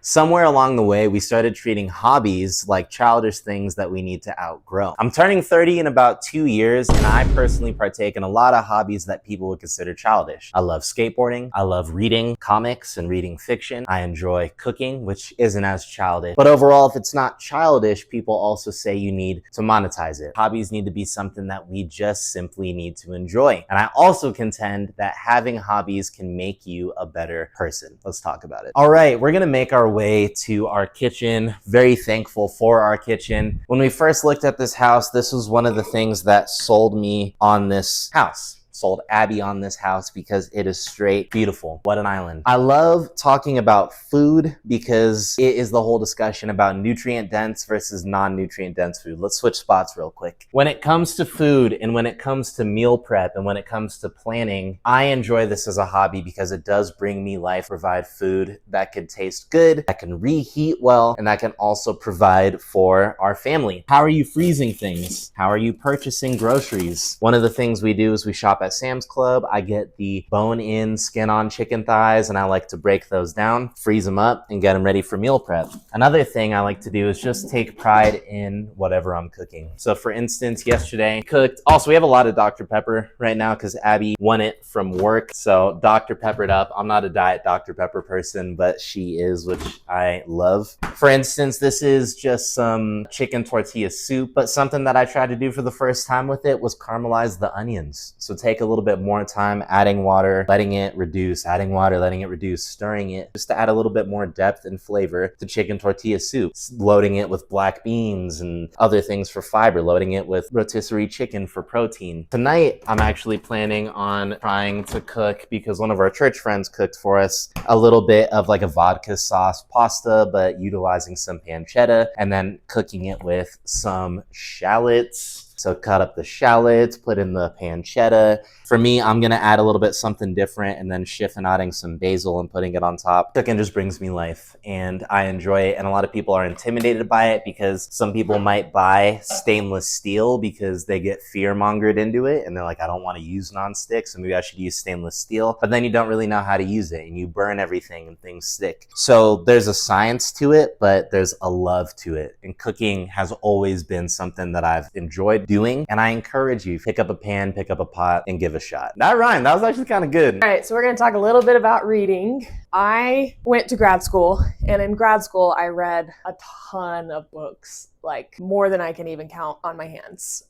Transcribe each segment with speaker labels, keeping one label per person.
Speaker 1: Somewhere along the way, we started treating hobbies like childish things that we need to outgrow. I'm turning 30 in about 2 years, and I personally partake in a lot of hobbies that people would consider childish. I love skateboarding. I love reading comics and reading fiction. I enjoy cooking, which isn't as childish. But overall, if it's not childish, people also say you need to monetize it. Hobbies need to be something that we just simply need to enjoy. And I also contend that having hobbies can make you a better person. Let's talk about it. All right, we're gonna make our way to our kitchen. Very thankful for our kitchen. When we first looked at this house, this was one of the things that sold me on this house. Sold Abby on this house because it is straight beautiful. What an island. I love talking about food because it is the whole discussion about nutrient dense versus non-nutrient dense food. Let's switch spots real quick. When it comes to food and when it comes to meal prep and when it comes to planning, I enjoy this as a hobby because it does bring me life, provide food that can taste good, that can reheat well, and that can also provide for our family. How are you freezing things? How are you purchasing groceries? One of the things we do is we shop at Sam's Club. I get the bone-in, skin-on chicken thighs, and I like to break those down, freeze them up, and get them ready for meal prep. Another thing I like to do is just take pride in whatever I'm cooking. So for instance, yesterday, cooked. Also, we have a lot of Dr. Pepper right now because Abby won it from work. So Dr. Peppered up. I'm not a diet Dr. Pepper person, but she is, which I love. For instance, this is just some chicken tortilla soup, but something that I tried to do for the first time with it was caramelize the onions. So take a little bit more time adding water, letting it reduce, adding water, letting it reduce, stirring it, just to add a little bit more depth and flavor to chicken tortilla soup. Loading it with black beans and other things for fiber, loading it with rotisserie chicken for protein. Tonight, I'm actually planning on trying to cook, because one of our church friends cooked for us, a little bit of like a vodka sauce pasta, but utilizing some pancetta and then cooking it with some shallots. So cut up the shallots, put in the pancetta. For me, I'm gonna add a little bit something different and then chiffonading some basil and putting it on top. Cooking just brings me life and I enjoy it. And a lot of people are intimidated by it because some people might buy stainless steel because they get fear-mongered into it and they're like, I don't wanna use nonstick, so maybe I should use stainless steel. But then you don't really know how to use it and you burn everything and things stick. So there's a science to it, but there's a love to it. And cooking has always been something that I've enjoyed doing, and I encourage you, pick up a pan, pick up a pot, and give a shot. That rhymed. That was actually kind of good.
Speaker 2: All right, so we're going to talk a little bit about reading. I went to grad school, and in grad school, I read a ton of books, like more than I can even count on my hands.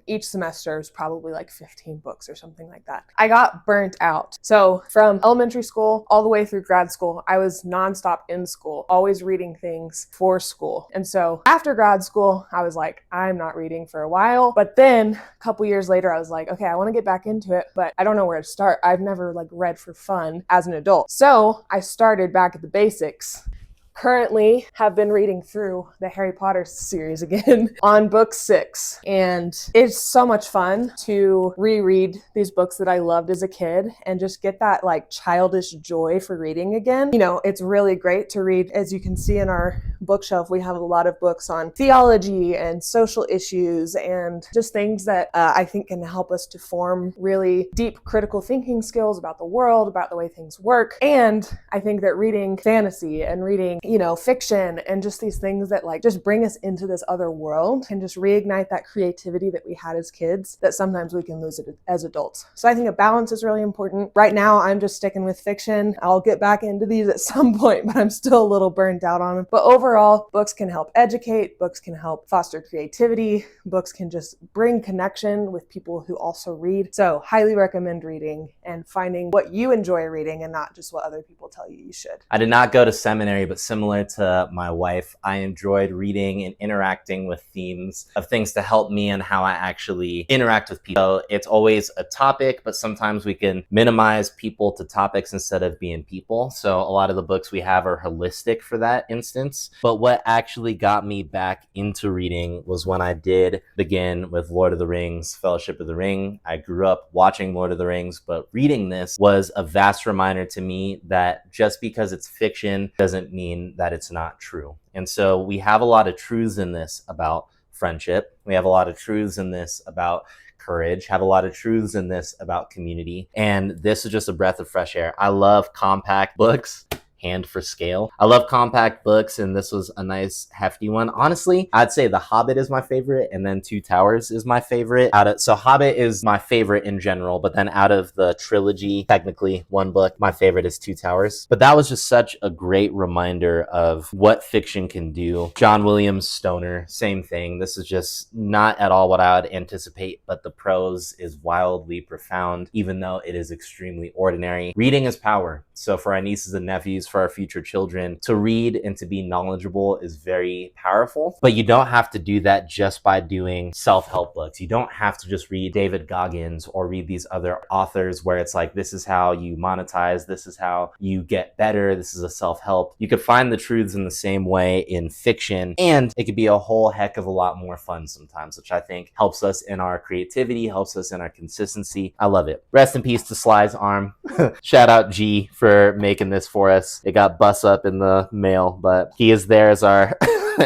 Speaker 2: Each semester is probably like 15 books or something like that. I got burnt out. So from elementary school all the way through grad school, I was nonstop in school, always reading things for school. And so after grad school, I was like, I'm not reading for a while. But then a couple years later, I was like, okay, I want to get back into it, but I don't know where to start. I've never like read for fun as an adult. So I started back at the basics. Currently have been reading through the Harry Potter series again on book 6. And it's so much fun to reread these books that I loved as a kid and just get that like childish joy for reading again. You know, it's really great to read. As you can see in our bookshelf, we have a lot of books on theology and social issues and just things that I think can help us to form really deep critical thinking skills about the world, about the way things work. And I think that reading fantasy and reading, you know, fiction and just these things that like just bring us into this other world and just reignite that creativity that we had as kids that sometimes we can lose it as adults. So I think a balance is really important. Right now, I'm just sticking with fiction. I'll get back into these at some point, but I'm still a little burnt out on them. But overall, books can help educate, books can help foster creativity, books can just bring connection with people who also read. So highly recommend reading and finding what you enjoy reading and not just what other people tell you should.
Speaker 1: I did not go to seminary, but similar to my wife, I enjoyed reading and interacting with themes of things to help me and how I actually interact with people. So it's always a topic, but sometimes we can minimize people to topics instead of being people. So a lot of the books we have are holistic for that instance. But what actually got me back into reading was when I did begin with Lord of the Rings, Fellowship of the Ring. I grew up watching Lord of the Rings, but reading this was a vast reminder to me that just because it's fiction doesn't mean that it's not true. And so we have a lot of truths in this about friendship. We have a lot of truths in this about courage, have a lot of truths in this about community. And this is just a breath of fresh air. I love compact books. hand for scale. I love compact books, and this was a nice hefty one. Honestly, I'd say The Hobbit is my favorite, and then Two Towers is my favorite. So Hobbit is my favorite in general, but then out of the trilogy, technically one book, my favorite is Two Towers. But that was just such a great reminder of what fiction can do. John Williams' Stoner, same thing. This is just not at all what I would anticipate, but the prose is wildly profound, even though it is extremely ordinary. Reading is power. So for our nieces and nephews, for our future children, to read and to be knowledgeable is very powerful. But you don't have to do that just by doing self-help books. You don't have to just read David Goggins or read these other authors where it's like, this is how you monetize, this is how you get better, this is a self-help. You could find the truths in the same way in fiction, and it could be a whole heck of a lot more fun sometimes, which I think helps us in our creativity, helps us in our consistency. I love it. Rest in peace to Sly's arm. Shout out G for making this for us. It got bust up in the mail, but he is there as our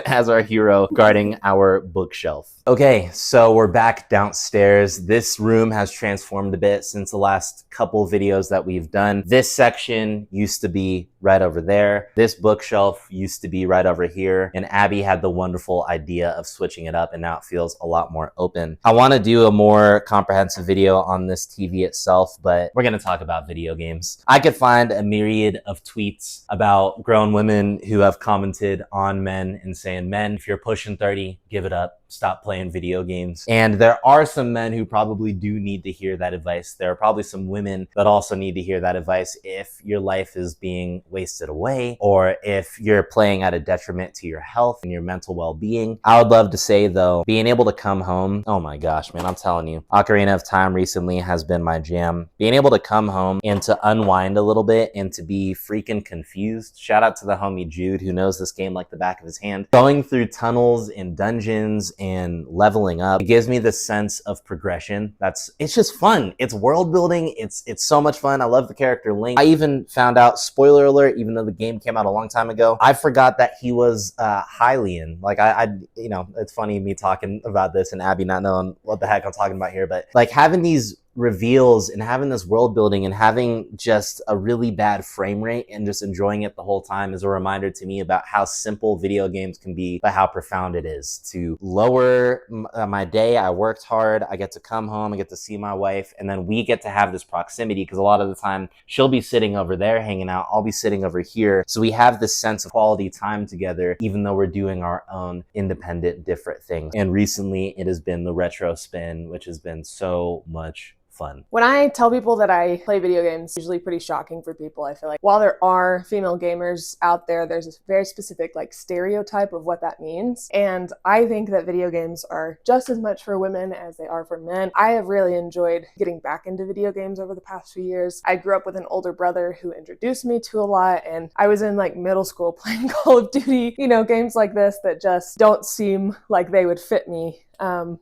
Speaker 1: as our hero guarding our bookshelf. Okay, so we're back downstairs. This room has transformed a bit since the last couple videos that we've done. This section used to be right over there. This bookshelf used to be right over here. And Abby had the wonderful idea of switching it up, and now it feels a lot more open. I want to do a more comprehensive video on this TV itself, but we're going to talk about video games. I could find a myriad of tweets about grown women who have commented on men and saying, men, if you're pushing 30, give it up. Stop playing video games. And there are some men who probably do need to hear that advice. There are probably some women that also need to hear that advice if your life is being wasted away, or if you're playing at a detriment to your health and your mental well-being. I would love to say though, being able to come home, oh my gosh, man, I'm telling you, Ocarina of Time recently has been my jam. Being able to come home and to unwind a little bit and to be freaking confused. Shout out to the homie Jude, who knows this game like the back of his hand. Going through tunnels and dungeons and leveling up, it gives me this sense of progression. It's just fun. It's world building. It's so much fun. I love the character Link. I even found out, spoiler alert, even though the game came out a long time ago, I forgot that he was Hylian. Like you know, it's funny me talking about this and Abby not knowing what the heck I'm talking about here, but like having these reveals and having this world building and having just a really bad frame rate and just enjoying it the whole time is a reminder to me about how simple video games can be, but how profound it is to lower my day. I worked hard. I get to come home. I get to see my wife, and then we get to have this proximity because a lot of the time she'll be sitting over there hanging out. I'll be sitting over here. So we have this sense of quality time together, even though we're doing our own independent, different things. And recently it has been the retro spin, which has been so much fun.
Speaker 2: When I tell people that I play video games, it's usually pretty shocking for people. I feel like while there are female gamers out there, there's a very specific like stereotype of what that means. And I think that video games are just as much for women as they are for men. I have really enjoyed getting back into video games over the past few years. I grew up with an older brother who introduced me to a lot, and I was in like middle school playing Call of Duty, you know, games like this that just don't seem like they would fit me.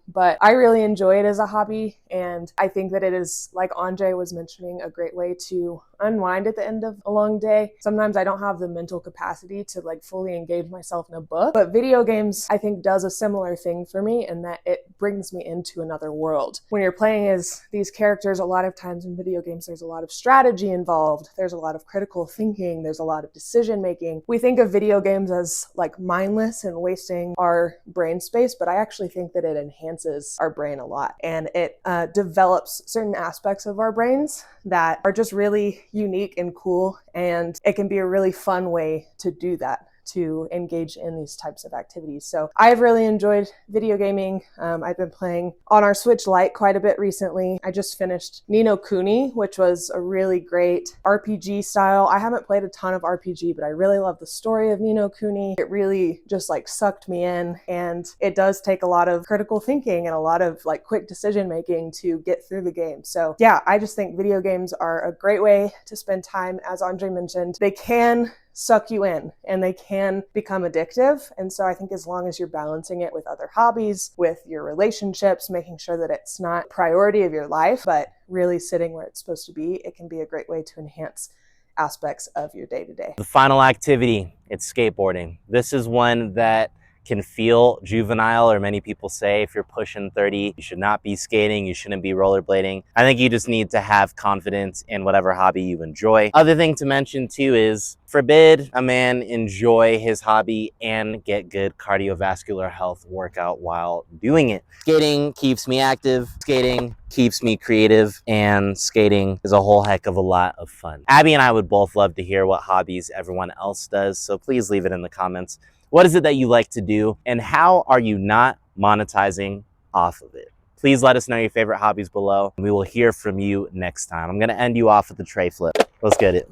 Speaker 2: But I really enjoy it as a hobby, and I think that it is, like Andre was mentioning, a great way to unwind at the end of a long day. Sometimes I don't have the mental capacity to like fully engage myself in a book, but video games I think does a similar thing for me in that it brings me into another world. When you're playing as these characters, a lot of times in video games there's a lot of strategy involved, there's a lot of critical thinking, there's a lot of decision making. We think of video games as like mindless and wasting our brain space, but I actually think that it enhances our brain a lot, and it develops certain aspects of our brains that are just really unique and cool, and it can be a really fun way to do that, to engage in these types of activities. So I've really enjoyed video gaming. I've been playing on our Switch Lite quite a bit recently. I just finished Ni no Kuni, which was a really great RPG style. I haven't played a ton of RPG, but I really love the story of Ni no Kuni. It really just like sucked me in, and it does take a lot of critical thinking and a lot of like quick decision making to get through the game. So yeah, I just think video games are a great way to spend time. As Andre mentioned, they can suck you in and they can become addictive. And so I think as long as you're balancing it with other hobbies, with your relationships, making sure that it's not priority of your life, but really sitting where it's supposed to be, it can be a great way to enhance aspects of your day-to-day.
Speaker 1: The final activity, it's skateboarding. This is one that can feel juvenile, or many people say if you're pushing 30, you should not be skating, you shouldn't be rollerblading. I think you just need to have confidence in whatever hobby you enjoy. Other thing to mention too is forbid a man enjoy his hobby and get good cardiovascular health workout while doing it. Skating keeps me active, skating keeps me creative, and skating is a whole heck of a lot of fun. Abby and I would both love to hear what hobbies everyone else does, so please leave it in the comments. What is it that you like to do, and how are you not monetizing off of it? Please let us know your favorite hobbies below, and we will hear from you next time. I'm gonna end you off with the tray flip. Let's get it.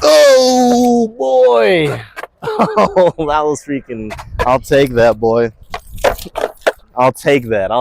Speaker 1: Oh boy! Oh, that was freaking. I'll take that, boy. I'll take that.